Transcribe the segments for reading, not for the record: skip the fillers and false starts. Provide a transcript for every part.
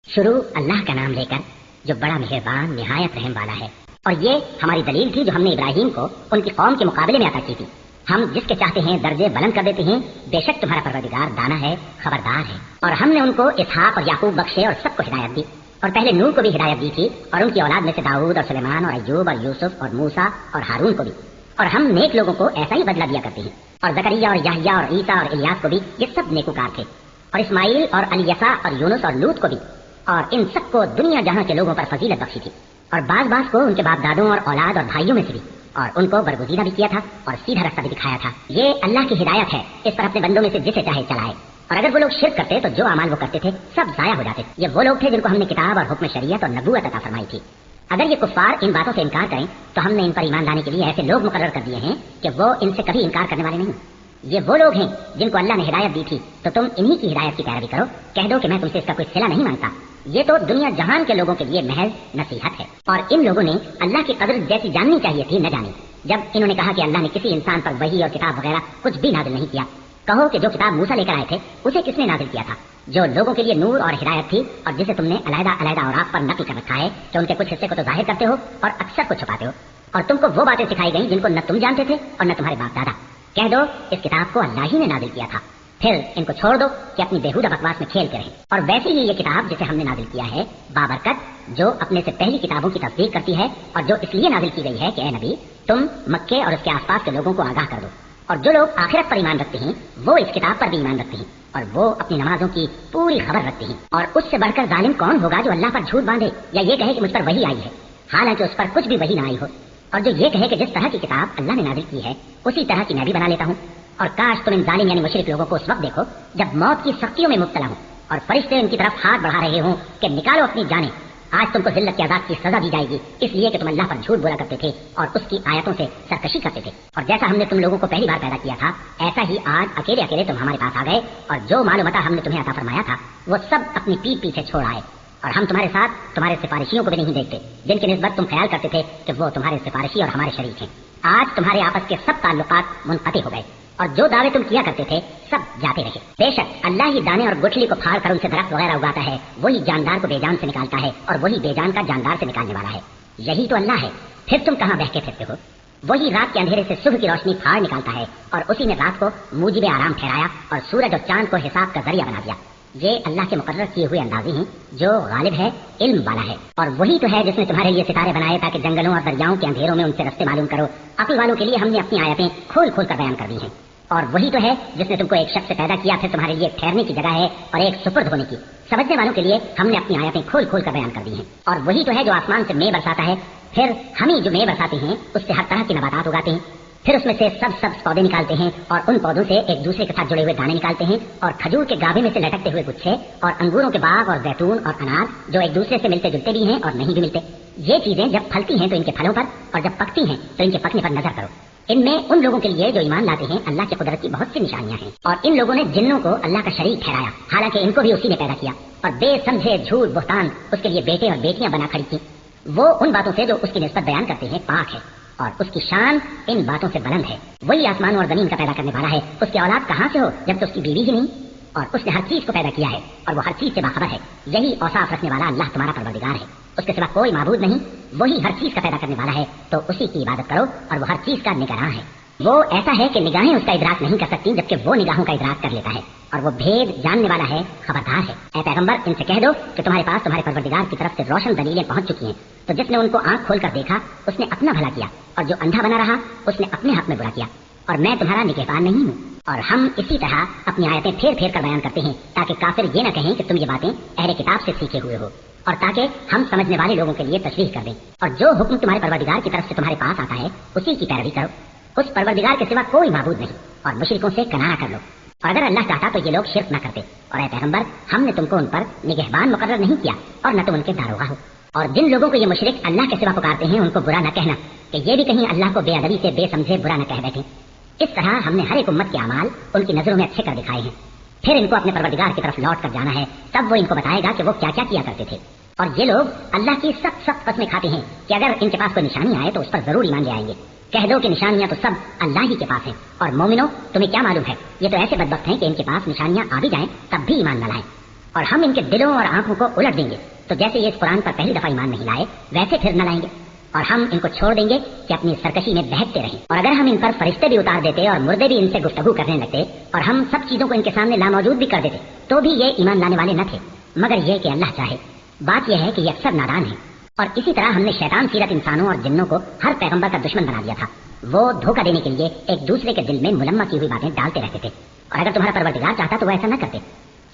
شروع اللہ کا نام لے کر جو بڑا مہربان نہایت رحم والا ہے. اور یہ ہماری دلیل تھی جو ہم نے ابراہیم کو ان کی قوم کے مقابلے میں عطا کی تھی. ہم جس کے چاہتے ہیں درجے بلند کر دیتے ہیں. بے شک تمہارا پروردگار دانا ہے، خبردار ہے. اور ہم نے ان کو اسحاق اور یعقوب بخشے اور سب کو ہدایت دی. اور پہلے نوح کو بھی ہدایت دی تھی، اور ان کی اولاد میں سے داؤد اور سلیمان اور ایوب اور یوسف اور موسیٰ اور ہارون کو بھی. اور ہم نیک لوگوں کو ایسا ہی بدلہ دیا کرتے ہیں. اور زکریا اور یحییٰ اور عیسیٰ اور الیاس کو بھی یہ سب نیکوکار تھے. اور اسماعیل اور الیسع اور یونس اور لوط کو بھی. اور ان سب کو دنیا جہاں کے لوگوں پر فضیلت بخشی تھی. اور بعض کو ان کے باپ دادوں اور اولاد اور بھائیوں میں سے بھی. اور ان کو برگزیدہ بھی کیا تھا اور سیدھا راستہ بھی دکھایا تھا. یہ اللہ کی ہدایت ہے، اس پر اپنے بندوں میں سے جسے چاہے چلائے. اور اگر وہ لوگ شرک کرتے تو جو اعمال وہ کرتے تھے سب ضائع ہو جاتے. یہ وہ لوگ تھے جن کو ہم نے کتاب اور حکم شریعت اور نبوت عطا فرمائی تھی. اگر یہ کفار ان باتوں سے انکار کریں تو ہم نے ان پر ایمان لانے کے لیے ایسے لوگ مقرر کر دیے ہیں کہ وہ ان سے کبھی انکار کرنے والے نہیں. یہ وہ لوگ ہیں جن کو اللہ نے ہدایت دی تھی، تو تم انہی کی ہدایت کی پیروی کرو. کہہ دو کہ میں تم سے اس کا کوئی صلہ نہیں مانگتا. یہ تو دنیا جہان کے لوگوں کے لیے محض نصیحت ہے. اور ان لوگوں نے اللہ کی قدر جیسی جاننی چاہیے تھی نہ جانی، جب انہوں نے کہا کہ اللہ نے کسی انسان پر وحی اور کتاب وغیرہ کچھ بھی نازل نہیں کیا. کہو کہ جو کتاب موسیٰ لے کر آئے تھے اسے کس نے نازل کیا تھا، جو لوگوں کے لیے نور اور ہدایت تھی، اور جسے تم نے علیحدہ علیحدہ اوراق پر نقل کر رکھا ہے کہ ان کے کچھ حصے کو تو ظاہر کرتے ہو اور اکثر کو چھپاتے ہو. اور تم کو وہ باتیں سکھائی گئیں جن کو نہ تم جانتے تھے اور نہ تمہارے باپ دادا. کہہ دو اس کتاب کو اللہ ہی نے نازل کیا تھا. پھر ان کو چھوڑ دو کہ اپنی بےہودہ بکواس میں کھیلتے رہیں. اور ویسے ہی یہ کتاب جسے ہم نے نازل کیا ہے بابرکت، جو اپنے سے پہلی کتابوں کی تصدیق کرتی ہے، اور جو اس لیے نازل کی گئی ہے کہ اے نبی تم مکے اور اس کے آس پاس کے لوگوں کو آگاہ کر دو. اور جو لوگ آخرت پر ایمان رکھتے ہیں وہ اس کتاب پر بھی ایمان رکھتے ہیں، اور وہ اپنی نمازوں کی پوری خبر رکھتے ہیں. اور اس سے بڑھ کر ظالم کون ہوگا جو اللہ پر جھوٹ باندھے یا یہ کہے کہ مجھ پر وحی آئی ہے حالانکہ اس پر کچھ بھی وحی نہ آئی ہو. اور جو یہ کہے کہ جس طرح کی کتاب اللہ نے نازل کی ہے اسی طرح کی میں بھی بنا لیتا ہوں. اور کاش تم ان ظالم یعنی مشرک لوگوں کو اس وقت دیکھو جب موت کی سختیوں میں مبتلا ہوں اور فرشتے ان کی طرف ہاتھ بڑھا رہے ہوں کہ نکالو اپنی جانیں. آج تم کو ذلت کے عذاب کی سزا دی جائے گی اس لیے کہ تم اللہ پر جھوٹ بولا کرتے تھے اور اس کی آیتوں سے سرکشی کرتے تھے. اور جیسا ہم نے تم لوگوں کو پہلی بار پیدا کیا تھا ایسا ہی آج اکیلے اکیلے تم ہمارے پاس آ گئے. اور جو معلومات ہم نے تمہیں عطا فرمایا تھا وہ سب اپنی پیٹ پیچھے چھوڑ آئے. اور ہم تمہارے ساتھ تمہارے سفارشیوں کو بھی نہیں دیکھتے جن کی نسبت تم خیال کرتے تھے کہ وہ تمہارے سفارشی اور ہمارے شریک ہیں. آج تمہارے آپس کے سب تعلقات منقطع ہو گئے اور جو دعوے تم کیا کرتے تھے سب جاتے رہے. بے شک اللہ ہی دانے اور گٹھلی کو پھاڑ کر ان سے درخت وغیرہ اگاتا ہے. وہی جاندار کو بے جان سے نکالتا ہے اور وہی بے جان کا جاندار سے نکالنے والا ہے. یہی تو اللہ ہے. پھر تم کہاں بہکے پھرتے ہو؟ وہی رات کے اندھیرے سے صبح کی روشنی پھاڑ نکالتا ہے اور اسی نے رات کو موجب آرام ٹھہرایا اور سورج اور چاند کو حساب کا ذریعہ بنا دیا. یہ اللہ کے مقرر کیے ہوئے اندازے ہیں جو غالب ہے، علم والا ہے. اور وہی تو ہے جس نے تمہارے لیے ستارے بنائے تاکہ جنگلوں اور دریاؤں کے اندھیروں میں ان سے رستے معلوم کرو. عقل والوں کے لیے ہم نے اپنی آیتیں کھول کھول کر بیان کر دی ہیں. اور وہی تو ہے جس نے تم کو ایک شخص سے پیدا کیا، پھر تمہارے لیے ٹھہرنے کی جگہ ہے اور ایک سپرد ہونے کی. سمجھنے والوں کے لیے ہم نے اپنی آیتیں کھول کھول کر بیان کر دی ہیں. اور وہی تو ہے جو آسمان سے مے برساتا ہے، پھر ہم ہی جو مے برساتے ہیں اس سے ہر طرح کی نباتات اگاتے ہیں. پھر اس میں سے سب پودے نکالتے ہیں اور ان پودوں سے ایک دوسرے کے ساتھ جڑے ہوئے دانے نکالتے ہیں. اور کھجور کے گابے میں سے لٹکتے ہوئے گچھے اور انگوروں کے باغ اور زیتون اور انار جو ایک دوسرے سے ملتے جلتے بھی ہیں اور نہیں بھی ملتے. یہ چیزیں جب پھلتی ہیں تو ان کے پھلوں پر اور جب پکتی ہیں تو ان کے پکنے پر نظر کرو. ان میں ان لوگوں کے لیے جو ایمان لاتے ہیں اللہ کی قدرت کی بہت سی نشانیاں ہیں. اور ان لوگوں نے جنوں کو اللہ کا شریک ٹھہرایا حالانکہ ان کو بھی اسی نے پیدا کیا. اور بے سمجھے جھوٹ بہتان اس کے لیے بیٹے اور بیٹیاں بنا کھڑی تھیں. وہ ان باتوں سے جو اس کی نسبت بیان کرتے ہیں پاک ہے اور اس کی شان ان باتوں سے بلند ہے. وہی آسمان اور زمین کا پیدا کرنے والا ہے. اس کی اولاد کہاں سے ہو جب تو اس کی بیوی ہی نہیں. اور اس نے ہر چیز کو پیدا کیا ہے اور وہ ہر چیز سے باخبر ہے. یہی اوصاف رکھنے والا اللہ تمہارا پروردگار ہے. اس کے سوا کوئی معبود نہیں. وہی ہر چیز کا پیدا کرنے والا ہے تو اسی کی عبادت کرو اور وہ ہر چیز کا نگراں ہے. وہ ایسا ہے کہ نگاہیں اس کا ادراک نہیں کر سکتی جبکہ وہ نگاہوں کا ادراک کر لیتا ہے. اور وہ بھید جاننے والا ہے، خبردار ہے. اے پیغمبر ان سے کہہ دو کہ تمہارے پاس تمہارے پروردگار کی طرف سے روشن دلیلیں پہنچ چکی ہیں. تو جس نے ان کو آنکھ کھول کر دیکھا اس نے اپنا بھلا کیا اور جو اندھا بنا رہا اس نے اپنے حق میں برا کیا. اور میں تمہارا نگہبان نہیں ہوں. اور ہم اسی طرح اپنی آیتیں پھیر پھیر کر بیان کرتے ہیں تاکہ کافر یہ نہ کہیں کہ تم یہ باتیں اہل کتاب سے سیکھے ہوئے ہو، اور تاکہ ہم سمجھنے والے لوگوں کے لیے تشریح کر دیں. اور جو حکم تمہارے پروردگار کی طرف سے تمہارے پاس آتا ہے اسی کی پیروی کرو. اس پروردگار کے سوا کوئی معبود نہیں اور مشرکوں سے کنارہ کر لو. اور اگر اللہ چاہتا تو یہ لوگ شرک نہ کرتے. اور اے پیغمبر ہم نے تم کو ان پر نگہبان مقرر نہیں کیا اور نہ تم ان کے داروغہ ہو. اور جن لوگوں کو یہ مشرک اللہ کے سوا پکارتے ہیں ان کو برا نہ کہنا کہ یہ بھی کہیں اللہ کو بے ادبی سے بے سمجھے برا نہ کہہ بیٹھیں. اس طرح ہم نے ہر ایک امت کے اعمال ان کی نظروں میں اچھے کر دکھائے ہیں. پھر ان کو اپنے پروردگار کی طرف لوٹ کر جانا ہے، تب وہ ان کو بتائے گا کہ وہ کیا کیا کرتے تھے. اور یہ لوگ اللہ کی سخت قسمیں کھاتے ہیں کہ اگر ان کے پاس کوئی نشانی آئے تو اس پر ضرور ایمان لے آئیں گے. کہہ دو کہ نشانیاں تو سب اللہ ہی کے پاس ہیں. اور مومنو تمہیں کیا معلوم ہے، یہ تو ایسے بدبخت ہیں کہ ان کے پاس نشانیاں آ بھی جائیں تب بھی ایمان نہ لائیں. اور ہم ان کے دلوں اور آنکھوں کو الٹ دیں گے، تو جیسے یہ اس قرآن پر پہلی دفعہ ایمان نہیں لائے ویسے پھر نہ لائیں گے، اور ہم ان کو چھوڑ دیں گے کہ اپنی سرکشی میں بہکتے رہیں۔ اور اگر ہم ان پر فرشتے بھی اتار دیتے اور مردے بھی ان سے گفتگو کرنے لگتے اور ہم سب چیزوں کو ان کے سامنے لاموجود بھی کر دیتے تو بھی یہ ایمان لانے والے نہ تھے، مگر یہ کہ اللہ چاہے۔ بات یہ ہے کہ یہ اکثر نادان ہیں، اور اسی طرح ہم نے شیطان سیرت انسانوں اور جنوں کو ہر پیغمبر کا دشمن بنا دیا تھا۔ وہ دھوکہ دینے کے لیے ایک دوسرے کے دل میں ملمہ کی ہوئی باتیں ڈالتے رہتے تھے، اور اگر تمہارا پروردگار چاہتا تو وہ ایسا نہ کرتے۔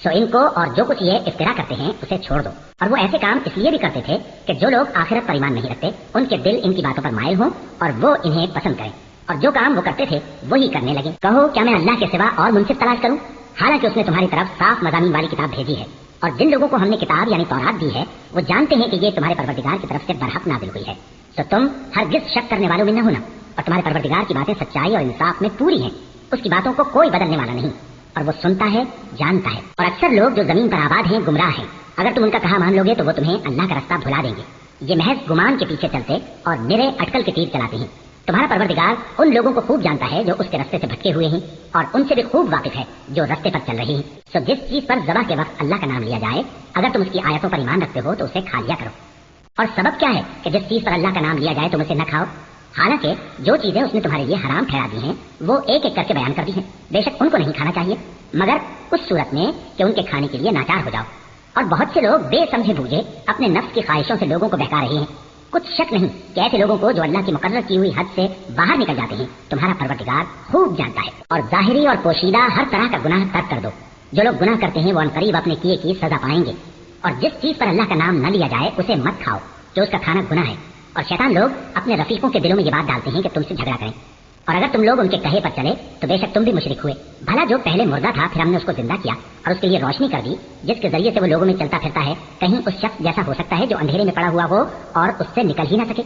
سو ان کو اور جو کچھ یہ افترا کرتے ہیں اسے چھوڑ دو۔ اور وہ ایسے کام اس لیے بھی کرتے تھے کہ جو لوگ آخرت پر ایمان نہیں رکھتے ان کے دل ان کی باتوں پر مائل ہوں اور وہ انہیں پسند کریں، اور جو کام وہ کرتے تھے وہی کرنے لگے۔ کہو کیا میں اللہ کے سوا اور منصف تلاش کروں، حالانکہ اس نے تمہاری طرف صاف مضامین والی کتاب بھیجی ہے، اور جن لوگوں کو ہم نے کتاب یعنی تورات دی ہے وہ جانتے ہیں کہ یہ تمہارے پروردگار کی طرف سے برحق نازل ہوئی ہے۔ تو تم ہرگز شک کرنے والوں میں نہ ہونا، اور تمہارے پروردگار کی باتیں سچائی اور انصاف میں پوری ہیں، اس کی باتوں کو کوئی بدلنے والا نہیں، اور وہ سنتا ہے جانتا ہے۔ اور اکثر لوگ جو زمین پر آباد ہیں گمراہ ہیں، اگر تم ان کا کہا مان لو گے تو وہ تمہیں اللہ کا رستہ بھلا دیں گے۔ یہ محض گمان کے پیچھے چلتے اور نرے اٹکل کے تیر چلاتے ہیں۔ تمہارا پروردگار ان لوگوں کو خوب جانتا ہے جو اس کے رستے سے بھٹکے ہوئے ہیں، اور ان سے بھی خوب واقف ہے جو رستے پر چل رہے ہیں۔ سو جس چیز پر ذبح کے وقت اللہ کا نام لیا جائے اگر تم اس کی آیتوں پر ایمان رکھتے ہو تو اسے کھا لیا کرو۔ اور سبب کیا ہے کہ جس چیز پر اللہ کا نام لیا جائے تم اسے نہ کھاؤ؟ حالانکہ جو چیزیں اس نے تمہارے لیے حرام ٹھہرا دی ہیں وہ ایک ایک کر کے بیان کر دی ہیں۔ بے شک ان کو نہیں کھانا چاہیے مگر اس صورت میں کہ ان کے کھانے کے لیے ناچار ہو جاؤ۔ اور بہت سے لوگ بے سمجھے بوجھے اپنے نفس کی خواہشوں سے لوگوں کو بہکا رہے ہیں۔ کچھ شک نہیں کہ ایسے لوگوں کو جو اللہ کی مقرر کی ہوئی حد سے باہر نکل جاتے ہیں تمہارا پروردگار خوب جانتا ہے۔ اور ظاہری اور پوشیدہ ہر طرح کا گناہ ترک کر دو۔ جو لوگ گناہ کرتے ہیں وہ عنقریب اپنے کیے کی سزا پائیں گے۔ اور جس چیز پر اللہ کا نام نہ لیا جائے اسے مت کھاؤ جو اس کا کھانا گناہ ہے۔ اور شیطان لوگ اپنے رفیقوں کے دلوں میں یہ بات ڈالتے ہیں کہ تم سے جھگڑا کریں، اور اگر تم لوگ ان کے کہے پر چلے تو بے شک تم بھی مشرک ہوئے۔ بھلا جو پہلے مردہ تھا پھر ہم نے اس کو زندہ کیا اور اس کے لیے روشنی کر دی جس کے ذریعے سے وہ لوگوں میں چلتا پھرتا ہے، کہیں اس شخص جیسا ہو سکتا ہے جو اندھیرے میں پڑا ہوا ہو اور اس سے نکل ہی نہ سکے۔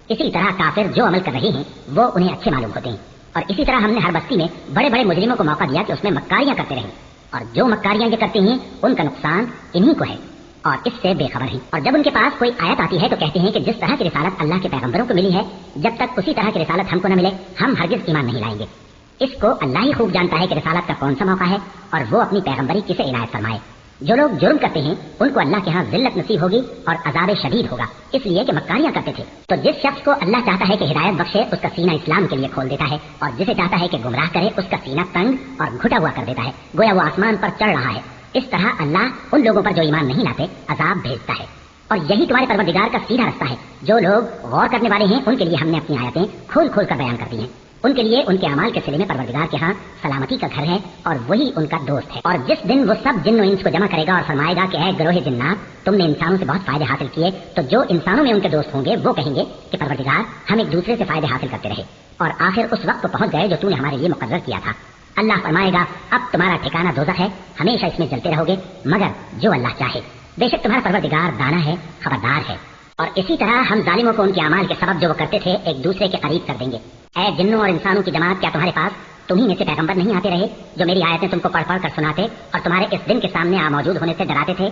اسی طرح کافر جو عمل کر رہے ہیں وہ انہیں اچھے معلوم ہوتے ہیں، اور اسی طرح ہم نے ہر بستی میں بڑے بڑے مجرموں کو موقع دیا کہ اس میں مکاریاں کرتے رہیں، اور جو مکاریاں یہ کرتے ہیں ان کا نقصان انہی کو ہے اور اس سے بے خبر ہیں۔ اور جب ان کے پاس کوئی آیت آتی ہے تو کہتے ہیں کہ جس طرح کی رسالت اللہ کے پیغمبروں کو ملی ہے جب تک اسی طرح کی رسالت ہم کو نہ ملے ہم ہرگز ایمان نہیں لائیں گے۔ اس کو اللہ ہی خوب جانتا ہے کہ رسالت کا کون سا موقع ہے اور وہ اپنی پیغمبری کسے عنایت فرمائے۔ جو لوگ جرم کرتے ہیں ان کو اللہ کے ہاں ذلت نصیب ہوگی اور عذاب شدید ہوگا، اس لیے کہ مکاریاں کرتے تھے۔ تو جس شخص کو اللہ چاہتا ہے کہ ہدایت بخشے اس کا سینہ اسلام کے لیے کھول دیتا ہے، اور جسے چاہتا ہے کہ گمراہ کرے اس کا سینہ تنگ اور گھٹا ہوا کر دیتا ہے، گویا وہ آسمان پر چڑھ رہا ہے۔ اس طرح اللہ ان لوگوں پر جو ایمان نہیں لاتے عذاب بھیجتا ہے۔ اور یہی تمہارے پروردگار کا سیدھا رستہ ہے۔ جو لوگ غور کرنے والے ہیں ان کے لیے ہم نے اپنی آیتیں کھول کھول کر بیان کر دی ہیں۔ ان کے لیے ان کے اعمال کے سلے میں پروردگار کے ہاں سلامتی کا گھر ہے اور وہی ان کا دوست ہے۔ اور جس دن وہ سب جن و انس کو جمع کرے گا اور فرمائے گا کہ اے گروہ جنات تم نے انسانوں سے بہت فائدے حاصل کیے، تو جو انسانوں میں ان کے دوست ہوں گے وہ کہیں گے کہ پروردگار ہم ایک دوسرے سے فائدے حاصل کرتے رہے اور آخر اس وقت پہنچ گئے جو تو نے ہمارے لیے مقرر کیا تھا۔ اللہ فرمائے گا اب تمہارا ٹھکانہ دوزخ ہے، ہمیشہ اس میں جلتے رہو گے مگر جو اللہ چاہے۔ بے شک تمہارا پروردگار دانا ہے، خبردار ہے۔ اور اسی طرح ہم ظالموں کو ان کے اعمال کے سبب جو وہ کرتے تھے ایک دوسرے کے قریب کر دیں گے۔ اے جنوں اور انسانوں کی جماعت، کیا تمہارے پاس تمہیں میں سے پیغمبر نہیں آتے رہے جو میری آیتیں تم کو پڑھ پڑھ کر سناتے اور تمہارے اس دن کے سامنے موجود ہونے سے ڈراتے تھے؟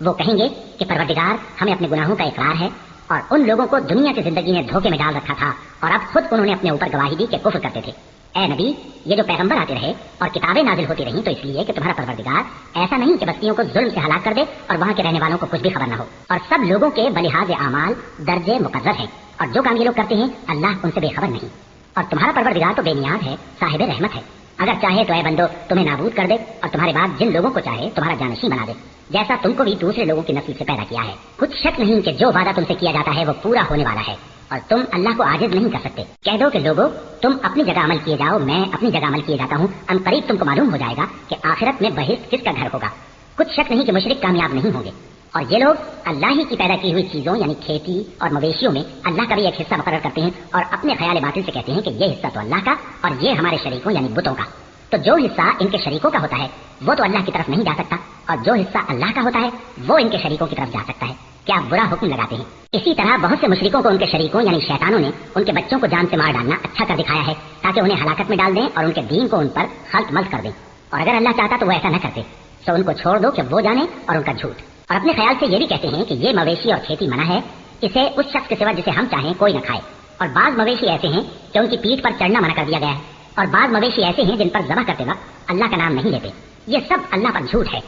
وہ کہیں گے کہ پروردگار ہمیں اپنے گناہوں کا اقرار ہے، اور ان لوگوں کو دنیا کی زندگی میں دھوکے میں ڈال رکھا تھا اور اب خود انہوں نے اپنے اوپر گواہی دی کہ کفر کرتے تھے۔ اے نبی، یہ جو پیغمبر آتے رہے اور کتابیں نازل ہوتی رہیں تو اس لیے کہ تمہارا پروردگار ایسا نہیں کہ بستیوں کو ظلم سے ہلاک کر دے اور وہاں کے رہنے والوں کو کچھ بھی خبر نہ ہو، اور سب لوگوں کے بلحاظ اعمال درجے مقرر ہیں، اور جو کام یہ لوگ کرتے ہیں اللہ ان سے بے خبر نہیں۔ اور تمہارا پروردگار تو بے نیاز ہے، صاحب رحمت ہے، اگر چاہے تو اے بندو تمہیں نابود کر دے اور تمہارے بعد جن لوگوں کو چاہے تمہارا جانشین بنا دے، جیسا تم کو بھی دوسرے لوگوں کی نسل سے پیدا کیا ہے۔ کچھ شک نہیں کہ جو وعدہ تم سے کیا جاتا ہے وہ پورا ہونے والا ہے، اور تم اللہ کو عاجز نہیں کر سکتے۔ کہہ دو کہ لوگوں تم اپنی جگہ عمل کیے جاؤ، میں اپنی جگہ عمل کیے جاتا ہوں، ان قریب تم کو معلوم ہو جائے گا کہ آخرت میں بہشت کس کا گھر ہوگا۔ کچھ شک نہیں کہ مشرک کامیاب نہیں ہوں گے، اور یہ لوگ اللہ ہی کی پیدا کی ہوئی چیزوں یعنی کھیتی اور مویشیوں میں اللہ کا بھی ایک حصہ مقرر کرتے ہیں اور اپنے خیال باطل سے کہتے ہیں کہ یہ حصہ تو اللہ کا اور یہ ہمارے شریکوں یعنی بتوں کا۔ تو جو حصہ ان کے شریکوں کا ہوتا ہے وہ تو اللہ کی طرف نہیں جا سکتا، اور جو حصہ اللہ کا ہوتا ہے وہ ان کے شریکوں کی طرف جا سکتا ہے۔ کیا برا حکم لگاتے ہیں؟ اسی طرح بہت سے مشرکوں کو ان کے شریکوں یعنی شیطانوں نے ان کے بچوں کو جان سے مار ڈالنا اچھا کر دکھایا ہے تاکہ انہیں ہلاکت میں ڈال دیں اور ان کے دین کو ان پر خلط ملط کر دیں، اور اگر اللہ چاہتا تو وہ ایسا نہ کرتے۔ سو ان کو چھوڑ دو کہ وہ جانے اور ان کا جھوٹ۔ اور اپنے خیال سے یہ بھی کہتے ہیں کہ یہ مویشی اور کھیتی منع ہے، اسے اس شخص کے سوا جسے ہم چاہیں کوئی نہ کھائے۔ اور بعض مویشی ایسے ہیں کہ ان کی پیٹھ پر چڑھنا منع کر دیا گیا ہے، اور بعض مویشی ایسے ہیں جن پر ذبح کرتے وقت اللہ کا نام نہیں لیتے۔ یہ سب اللہ پر جھوٹ ہے۔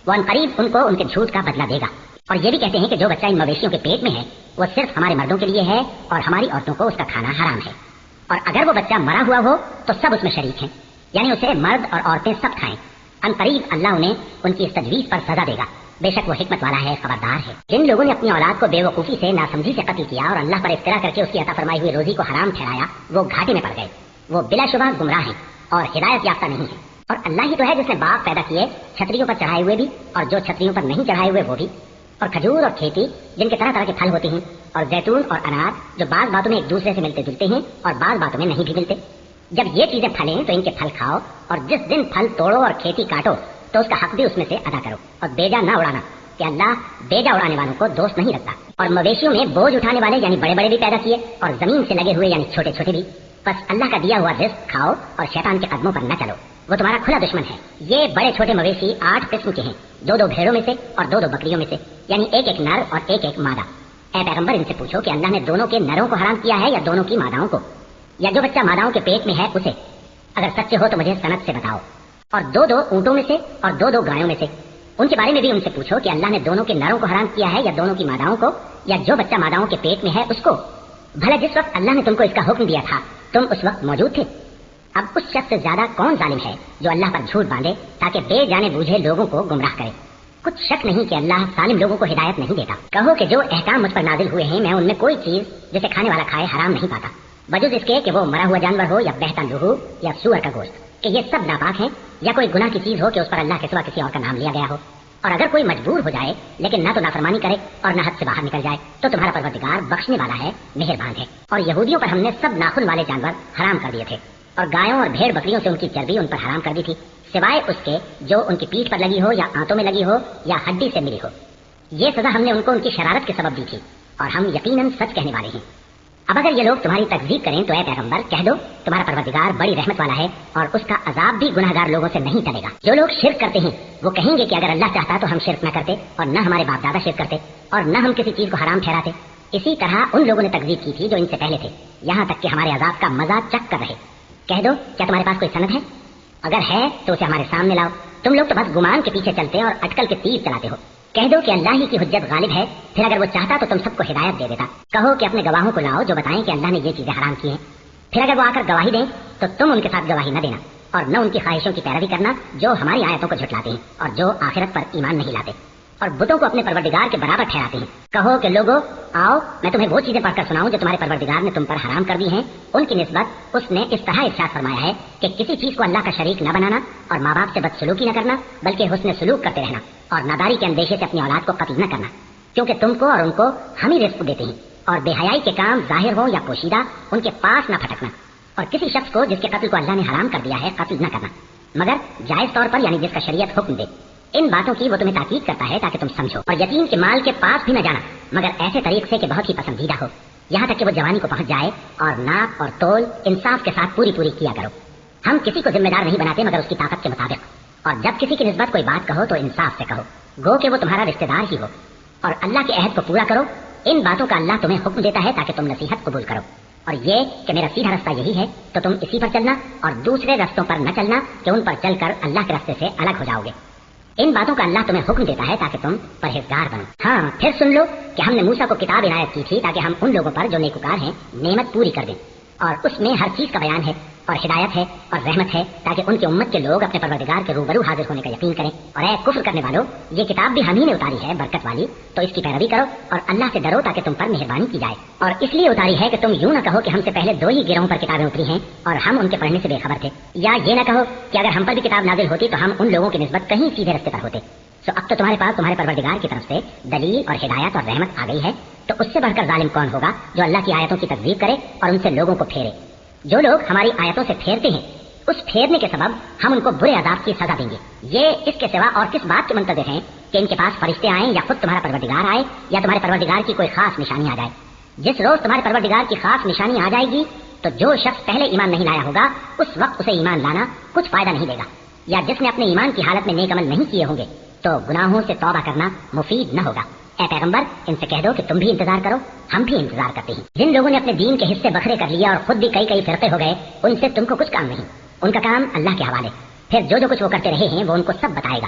وہ عنقریب ان کو ان کے جھوٹ کا بدلہ دے گا۔ اور یہ بھی کہتے ہیں کہ جو بچہ ان مویشیوں کے پیٹ میں ہے وہ صرف ہمارے مردوں کے لیے ہے اور ہماری عورتوں کو اس کا کھانا حرام ہے، اور اگر وہ بچہ مرا ہوا ہو تو سب اس میں شریک ہیں، یعنی اسے مرد اور عورتیں سب کھائیں۔ عنقریب اللہ انہیں ان کی اس تجویز پر سزا دے گا، بے شک وہ حکمت والا ہے، خبردار ہے۔ جن لوگوں نے اپنی اولاد کو بے وقوفی سے، ناسمجھی سے قتل کیا اور اللہ پر افترا کر کے اس کی عطا فرمائی ہوئی روزی کو حرام ٹھہرایا، وہ گھاٹے میں پڑ گئے، وہ بلا شبہ گمراہ ہیں اور ہدایت یافتہ نہیں ہیں۔ اور اللہ ہی تو ہے جس نے باغ پیدا کیے، چھتریوں پر چڑھائے ہوئے بھی اور جو چھتریوں پر نہیں چڑھائے ہوئے وہ بھی، اور کھجور اور کھیتی جن کے طرح طرح کے پھل ہوتے ہیں، اور زیتون اور انار جو بعض باتوں میں ایک دوسرے سے ملتے جلتے ہیں اور بعض باتوں میں نہیں بھی ملتے۔ جب یہ چیزیں پھلیں تو ان کے پھل کھاؤ، اور جس دن پھل توڑو اور کھیتی کاٹو تو اس کا حق بھی اس میں سے ادا کرو، اور بیجا نہ اڑانا کہ اللہ بیجا اڑانے والوں کو دوست نہیں رکھتا۔ اور مویشیوں میں بوجھ اٹھانے والے یعنی بڑے بڑے بھی پیدا کیے اور زمین سے لگے ہوئے یعنی چھوٹے چھوٹے بھی، بس اللہ کا دیا ہوا رزق کھاؤ اور شیطان کے قدموں پر نہ چلو، وہ تمہارا کھلا دشمن ہے۔ یہ بڑے چھوٹے مویشی 8 قسم کے ہیں، 2 بھیڑوں میں سے اور 2 بکریوں میں سے، یعنی ایک نر اور ایک مادہ۔ اے پیغمبر ان سے پوچھو کہ اللہ نے دونوں کے نروں کو حرام کیا ہے یا دونوں کی ماداؤں کو، یا جو بچہ ماداؤں کے پیٹ میں ہے اسے؟ اگر سچے ہو تو مجھے سند سے بتاؤ۔ اور 2 اونٹوں میں سے اور 2 گایوں میں سے، ان کے بارے میں بھی ان سے پوچھو کہ اللہ نے دونوں کے نروں کو حرام کیا ہے یا دونوں کی ماداؤں کو، یا جو بچہ ماداؤں کے پیٹ میں ہے اس کو؟ بھلا جس وقت اللہ نے تم کو اس کا حکم دیا تھا تم اس وقت موجود تھے؟ اب اس شخص سے زیادہ کون ظالم ہے جو اللہ پر جھوٹ باندھے تاکہ بے جانے بوجھے لوگوں کو گمراہ کرے؟ کچھ شک نہیں کہ اللہ ظالم لوگوں کو ہدایت نہیں دیتا۔ کہو کہ جو احکام مجھ پر نازل ہوئے ہیں میں ان میں کوئی چیز جسے کھانے والا کھائے حرام نہیں پاتا، بجز اس کے کہ وہ مرا ہوا جانور ہو یا بہتا لہو یا سور کا گوشت، کہ یہ سب ناپاک ہیں، یا کوئی گناہ کی چیز ہو کہ اس پر اللہ کے سوا کسی اور کا نام لیا گیا ہو۔ اور اگر کوئی مجبور ہو جائے لیکن نہ تو نافرمانی کرے اور نہ حد سے باہر نکل جائے تو تمہارا پروردگار بخشنے والا ہے، مہربان ہے۔ اور یہودیوں پر ہم نے سب ناخن والے جانور حرام کر دیے تھے، اور گایوں اور بھیڑ بکریوں سے ان کی چربی ان پر حرام کر دی تھی، سوائے اس کے جو ان کی پیٹھ پر لگی ہو یا آنتوں میں لگی ہو یا ہڈی سے ملی ہو۔ یہ سزا ہم نے ان کو ان کی شرارت کے سبب دی تھی، اور ہم یقیناً سچ کہنے والے ہیں۔ اب اگر یہ لوگ تمہاری تکذیب کریں تو اے پیغمبر کہہ دو تمہارا پروردگار بڑی رحمت والا ہے اور اس کا عذاب بھی گناہگار لوگوں سے نہیں ٹلے گا۔ جو لوگ شرک کرتے ہیں وہ کہیں گے کہ اگر اللہ چاہتا تو ہم شرک نہ کرتے اور نہ ہمارے باپ دادا شرک کرتے اور نہ ہم کسی چیز کو حرام ٹھہراتے۔ اسی طرح ان لوگوں نے تکذیب کی تھی جو ان سے پہلے تھے، یہاں تک کہ ہمارے عذاب کا مزہ چکھ کر رہے۔ کہہ دو کیا تمہارے پاس کوئی سند ہے؟ اگر ہے تو اسے ہمارے سامنے لاؤ، تم لوگ تو بس گمان کے پیچھے چلتے اور اٹکل کے تیر چلاتے ہو۔ کہہ دو کہ اللہ ہی کی حجت غالب ہے، پھر اگر وہ چاہتا تو تم سب کو ہدایت دے دیتا۔ کہو کہ اپنے گواہوں کو لاؤ جو بتائیں کہ اللہ نے یہ چیزیں حرام کی ہیں، پھر اگر وہ آ کر گواہی دیں تو تم ان کے ساتھ گواہی نہ دینا اور نہ ان کی خواہشوں کی پیروی کرنا جو ہماری آیتوں کو جھٹلاتے ہیں اور جو آخرت پر ایمان نہیں لاتے اور بتوں کو اپنے پروردگار کے برابر ٹھہراتے ہیں۔ کہو کہ لوگو آؤ میں تمہیں وہ چیزیں پڑھ کر سناؤں جو تمہارے پروردگار نے تم پر حرام کر دی ہیں۔ ان کی نسبت اس نے اس طرح ارشاد فرمایا ہے کہ کسی چیز کو اللہ کا شریک نہ بنانا اور ماں باپ سے بدسلوکی نہ کرنا بلکہ حسن سلوک کرتے رہنا اور ناداری کے اندیشے سے اپنی اولاد کو قتل نہ کرنا، کیونکہ تم کو اور ان کو ہم ہی رزق دیتے ہیں۔ اور بے حیائی کے کام ظاہر ہو یا پوشیدہ ان کے پاس نہ پھٹکنا، اور کسی شخص کو جس کے قتل کو اللہ نے حرام کر دیا ہے قتل نہ کرنا مگر جائز طور پر، یعنی جس کا شریعت حکم دے۔ ان باتوں کی وہ تمہیں تاکید کرتا ہے تاکہ تم سمجھو۔ اور یتیم کے مال کے پاس بھی نہ جانا مگر ایسے طریق سے کہ بہت ہی پسندیدہ ہو، یہاں تک کہ وہ جوانی کو پہنچ جائے، اور ناپ اور تول انصاف کے ساتھ پوری کیا کرو۔ ہم کسی کو ذمہ دار نہیں بناتے مگر اس کی طاقت کے مطابق، اور جب کسی کی نسبت کوئی بات کہو تو انصاف سے کہو، گو کہ وہ تمہارا رشتہ دار ہی ہو، اور اللہ کے عہد کو پورا کرو۔ ان باتوں کا اللہ تمہیں حکم دیتا ہے تاکہ تم نصیحت قبول کرو، اور یہ کہ میرا سیدھا رستہ یہی ہے تو تم اسی پر چلنا اور دوسرے رستوں پر نہ چلنا کہ ان پر چل کر اللہ کے راستے سے الگ ہو جاؤ گے۔ ان باتوں کا اللہ تمہیں حکم دیتا ہے تاکہ تم پرہیزگار بنو۔ ہاں پھر سن لو کہ ہم نے موسیٰ کو کتاب عنایت کی تھی تاکہ ہم ان لوگوں پر جو نیکوکار ہیں نعمت پوری کر دیں، اور اس میں ہر چیز کا بیان ہے اور ہدایت ہے اور رحمت ہے تاکہ ان کی امت کے لوگ اپنے پروردگار کے روبرو حاضر ہونے کا یقین کریں۔ اور اے کفر کرنے والو، یہ کتاب بھی ہم ہی نے اتاری ہے برکت والی، تو اس کی پیروی کرو اور اللہ سے ڈرو تاکہ تم پر مہربانی کی جائے۔ اور اس لیے اتاری ہے کہ تم یوں نہ کہو کہ ہم سے پہلے 2 ہی گروہوں پر کتابیں اتری ہیں اور ہم ان کے پڑھنے سے بے خبر تھے، یا یہ نہ کہو کہ اگر ہم پر بھی کتاب نازل ہوتی تو ہم ان لوگوں کی نسبت کہیں سیدھے رستے پر ہوتے۔ سو اب تو تمہارے پاس تمہارے پروردگار کی طرف سے دلیل اور ہدایت اور رحمت آ گئی ہے، تو اس سے بڑھ کر ظالم کون ہوگا جو اللہ کی آیتوں کی تکذیب کرے اور ان سے لوگوں کو پھیرے۔ جو لوگ ہماری آیتوں سے پھیرتے ہیں اس پھیرنے کے سبب ہم ان کو برے عذاب کی سزا دیں گے۔ یہ اس کے سوا اور کس بات کے منتظر ہیں کہ ان کے پاس فرشتے آئیں یا خود تمہارا پروردگار آئے یا تمہارے پروردگار کی کوئی خاص نشانی آ جائے۔ جس روز تمہارے پروردگار کی خاص نشانی آ جائے گی تو جو شخص پہلے ایمان نہیں لایا ہوگا اس وقت اسے ایمان لانا کچھ فائدہ نہیں دے گا، یا جس نے اپنے ایمان کی حالت میں نیک عمل نہیں کیے ہوں گے تو گناہوں سے توبہ کرنا مفید نہ ہوگا۔ اے پیغمبر ان سے کہہ دو کہ تم بھی انتظار کرو، ہم بھی انتظار کرتے ہیں۔ جن لوگوں نے اپنے دین کے حصے بکھرے کر لیا اور خود بھی کئی فرقے ہو گئے ان سے تم کو کچھ کام نہیں، ان کا کام اللہ کے حوالے، پھر جو کچھ وہ کرتے رہے ہیں وہ ان کو سب بتائے گا۔